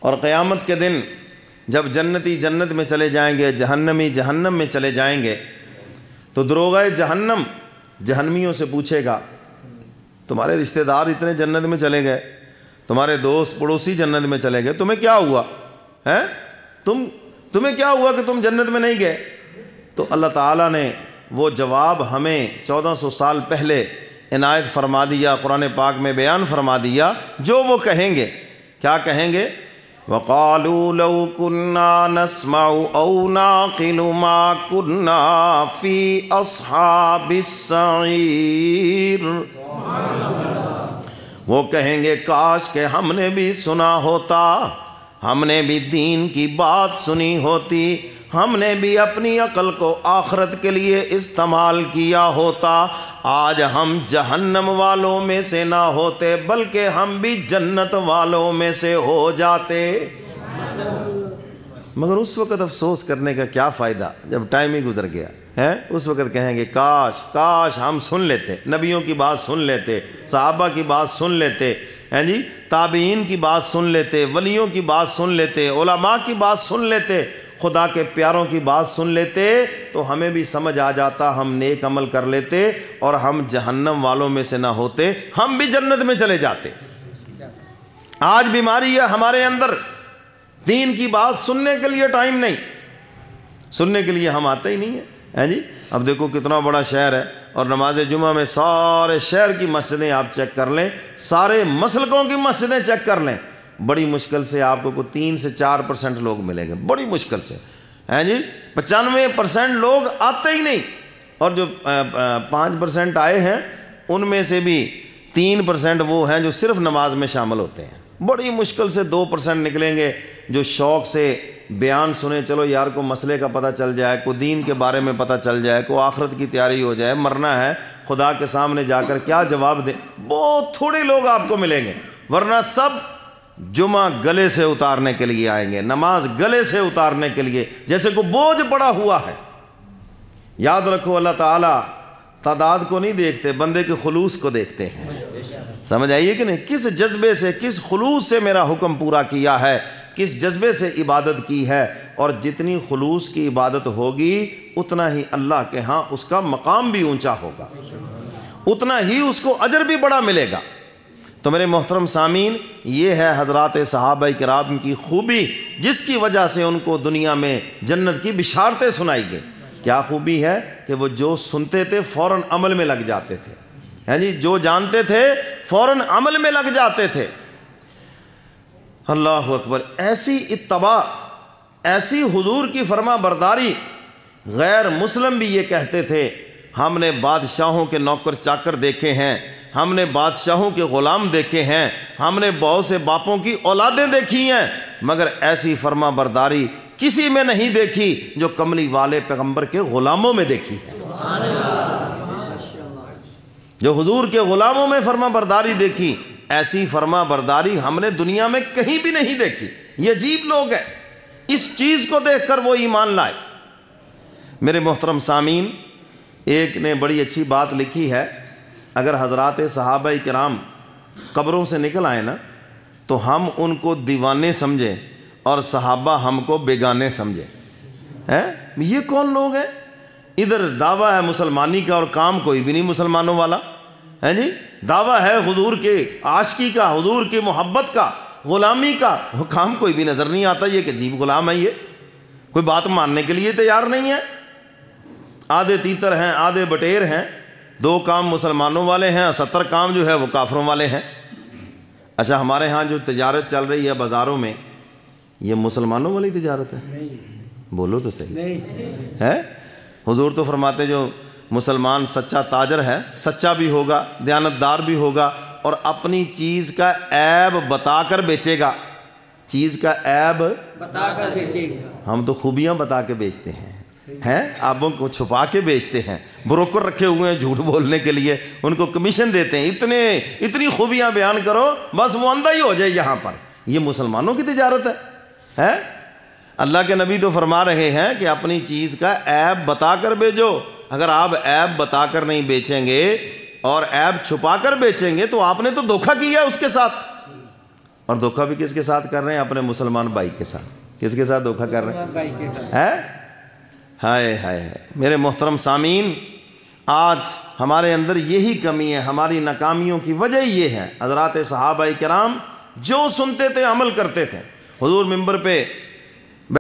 اور قیامت کے دن جب جنتی جنت میں چلے جائیں گے، جہنمی جہنم میں چلے جائیں گے، تو دروغہ جہنم جہنمیوں سے پوچھے گا تمہارے رشتہ دار اتنے جنت میں چلے گئے، تمہارے دوست پڑوسی جنت میں چلے گئے، تمہیں کیا ہوا ہے؟ تمہیں کیا ہوا کہ تم جنت میں نہیں گئے؟ تو اللہ تعالیٰ نے وہ جواب ہمیں 1400 سال پہلے عنایت فرما دیا، قرآن پاک میں بیان فرما دیا۔ جو وہ کہیں گے، کیا کہیں گے؟ وَقَالُوا لَوْ كُنَّا نَسْمَعُ أَوْ نَعْقِلُ مَا كُنَّا فِي أَصْحَابِ السَّعِيرِ۔ وہ کہیں گے کاش کہ ہم نے بھی سنا ہوتا، ہم نے بھی دین کی بات سنی ہوتی، ہم نے بھی اپنی عقل کو آخرت کے لیے استعمال کیا ہوتا، آج ہم جہنم والوں میں سے نہ ہوتے بلکہ ہم بھی جنت والوں میں سے ہو جاتے۔ مگر اس وقت افسوس کرنے کا کیا فائدہ جب ٹائم ہی گزر گیا ہے؟ اس وقت کہیں گے کاش ہم سن لیتے، نبیوں کی بات سن لیتے، صحابہ کی بات سن لیتے، ہیں جی، تابعین کی بات سن لیتے، ولیوں کی بات سن لیتے، علماء کی بات سن لیتے، خدا کے پیاروں کی بات سن لیتے تو ہمیں بھی سمجھ آ جاتا، ہم نیک عمل کر لیتے اور ہم جہنم والوں میں سے نہ ہوتے، ہم بھی جنت میں چلے جاتے۔ آج بیماری ہے ہمارے اندر، دین کی بات سننے کے لیے ٹائم نہیں، سننے کے لیے ہم آتے ہی نہیں ہیں جی۔ اب دیکھو کتنا بڑا شہر ہے اور نماز جمعہ میں سارے شہر کی مسجدیں آپ چیک کر لیں، سارے مسلکوں کی مسجدیں چیک کر لیں، بڑی مشکل سے آپ کو 3 سے 4% لوگ ملیں گے، بڑی مشکل سے، ہیں جی۔ 95% لوگ آتے ہی نہیں، اور جو 5% آئے ہیں ان میں سے بھی 3% وہ ہیں جو صرف نماز میں شامل ہوتے ہیں، بڑی مشکل سے 2% نکلیں گے جو شوق سے بیان سنیں، چلو یار کو مسئلے کا پتہ چل جائے، کو دین کے بارے میں پتہ چل جائے، کو آخرت کی تیاری ہو جائے، مرنا ہے خدا کے سامنے جا کر کیا جواب دیں، بہت تھوڑے لوگ آپ کو ملیں گے، ورنہ سب جمعہ گلے سے اتارنے کے لیے آئیں گے، نماز گلے سے اتارنے کے لیے، جیسے کو بوجھ پڑا ہوا ہے۔ یاد رکھو اللہ تعالیٰ تعداد کو نہیں دیکھتے، بندے کے خلوص کو دیکھتے ہیں، سمجھ آئیے کہ نہیں؟ کس جذبے سے، کس خلوص سے میرا حکم پورا کیا ہے، کس جذبے سے عبادت کی ہے، اور جتنی خلوص کی عبادت ہوگی اتنا ہی اللہ کے ہاں اس کا مقام بھی اونچا ہوگا، اتنا ہی اس کو اجر بھی بڑا ملے گا۔ تو میرے محترم سامعین، یہ ہے حضرات صحابہ کرام کی خوبی، جس کی وجہ سے ان کو دنیا میں جنت کی بشارتیں سنائی گئی۔ کیا خوبی ہے کہ وہ جو سنتے تھے فوراً عمل میں لگ جاتے تھے، ہیں جی، جو جانتے تھے فوراً عمل میں لگ جاتے تھے۔ اللہ اکبر، ایسی اتباع، ایسی حضور کی فرما برداری، غیر مسلم بھی یہ کہتے تھے ہم نے بادشاہوں کے نوکر چاکر دیکھے ہیں، ہم نے بادشاہوں کے غلام دیکھے ہیں، ہم نے بہت سے باپوں کی اولادیں دیکھی ہیں، مگر ایسی فرما برداری کسی میں نہیں دیکھی جو کملی والے پیغمبر کے غلاموں میں دیکھی ہے۔ جو حضور کے غلاموں میں فرما برداری دیکھی، ایسی فرما برداری ہم نے دنیا میں کہیں بھی نہیں دیکھی۔ یہ عجیب لوگ ہیں، اس چیز کو دیکھ کر وہ ایمان لائے۔ میرے محترم سامعین، ایک نے بڑی اچھی بات لکھی ہے، اگر حضرات صحابہ کرام قبروں سے نکل آئے نا تو ہم ان کو دیوانے سمجھیں اور صحابہ ہم کو بیگانے سمجھیں۔ یہ کون لوگ ہیں؟ ادھر دعویٰ ہے مسلمانی کا اور کام کوئی بھی نہیں مسلمانوں والا، ہے جی، دعویٰ ہے حضور کے عاشقی کا، حضور کی محبت کا، غلامی کا، وہ کام کوئی بھی نظر نہیں آتا۔ یہ کہ عجیب غلام ہے، یہ کوئی بات ماننے کے لیے تیار نہیں ہے، آدھے تیتر ہیں آدھے بٹیر ہیں، 2 کام مسلمانوں والے ہیں، 70 کام جو ہے وہ کافروں والے ہیں۔ اچھا، ہمارے ہاں جو تجارت چل رہی ہے بازاروں میں، یہ مسلمانوں والی تجارت ہے؟ بولو تو صحیح ہے۔ حضور تو فرماتے جو مسلمان سچا تاجر ہے، سچا بھی ہوگا، دیانتدار بھی ہوگا، اور اپنی چیز کا عیب بتا کر بیچے گا، چیز کا عیب بتا کر بیچے گا۔ ہم تو خوبیاں بتا کے بیچتے ہیں، آبوں کو چھپا کے بیچتے ہیں، بروکر رکھے ہوئے ہیں جھوٹ بولنے کے لیے، ان کو کمیشن دیتے ہیں، اتنی خوبیاں بیان کرو بس وہ اندھا ہی ہو جائے یہاں پر۔ یہ مسلمانوں کی تجارت ہے؟ اللہ کے نبی تو فرما رہے ہیں کہ اپنی چیز کا عیب بتا کر بیچو۔ اگر آپ عیب بتا کر نہیں بیچیں گے اور عیب چھپا کر بیچیں گے تو آپ نے تو دھوکہ کیا اس کے ساتھ، اور دھوکہ بھی کس کے ساتھ کر رہے ہیں؟ اپنے مسلمان بھائی کے ساتھ۔ کس کے ساتھ دھوکہ کر رہے ہیں؟ ہائے ہائے میرے محترم سامعین، آج ہمارے اندر یہی کمی ہے، ہماری ناکامیوں کی وجہ یہ ہے۔ حضرات صحابہ کرام جو سنتے تھے عمل کرتے تھے۔ حضور منبر پہ